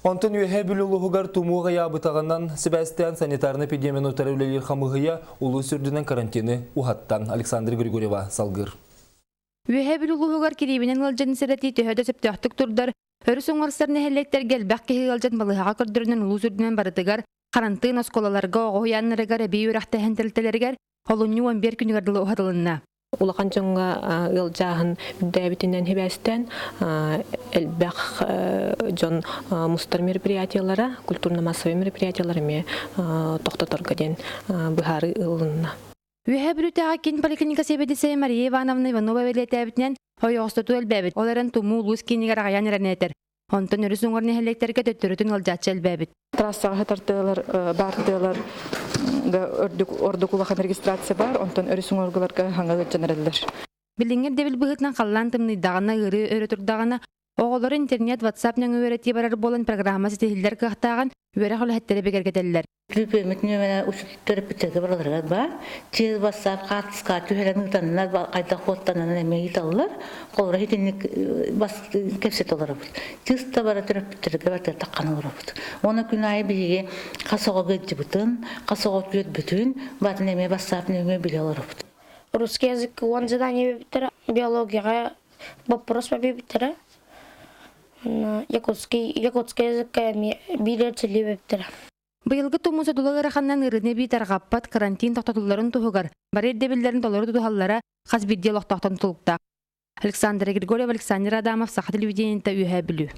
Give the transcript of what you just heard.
Онтон үйе бүлілуғығар тумуға ябытағынан Себастьян санитарны эпидемияны өтәрәулелер қамығыя ұлы сүрдінен карантины ұхаттан. Александр Григорьева салғыр. Үйе бүлілуғығар керебінен ғылжан сәрәті төхеді сөптіқтік тұрдар. Өрі соңарыстарны әлектер гәлбәқ кеге ғылжан балыға көрдірінен ұлы сүрдінен барытығар, қарантын осколаларға оғуянларығар әбей өрәқті әнтілтелергер, қолынны 11 күнігардылы ұхатылынна. Улахан жоңга ылжаһын дәбитинен хибәстән элбәх жон мустар мероприятиялара, культурно-массовый мероприятиялары ме тоқтатырга ден быхары ылынна. Үйе бүлітіға кен поликлиника себедесі Мария Ивановна Иванова велетәбітінен ойоғыстату әлбәбіт. Оларын туму ұлыс кенігер ағаян әрәнетер. Онтан өрі соңғырны әлектерге төттірітін ылжатшы әлбәбіт. Трассаға тартылар, бардылар, ордық улахан регистрация бар, онтан өрі соңғырғыларға хаңағы жанаралылар. Біліңер дебіл бұғытнан қаллан тымнайдағына ғыры өрі тұрдағына, оғылары интернет, WhatsApp-нан өреті барар болын программасы тегілдер қақтаған өрі қолы әттері бекергетелілер. Лүпеметіне мәне ұшыттырып бітегі бараларға ба, тез басап, қатысқа, түйелерінің танылар, қайда қоттанын әмей еталылар, қолыра хетінік кепсет олары бұд. Тез табара түріп бітіргі бәртер таққан олары бұд. Оны күн айы біге қасоға көтті бұтын, қасоға көт бүтін, батын әмей басап нөме біле олары бұд. Русский язык он задание бітірі, биологияға вопрос бітірі, якутский языкка билетчили бітірі. Быйылғы тумуса дулағыр қаннан ұрыны бей тарғаппат карантин тоқтатуларын тұғығар, бар ердебілдерін толары тұтуғаллара қаз бірде лоқтақтан тұлықта. Александр Григорьев, Александр Адамов, Сақы телевидениента үйе білу.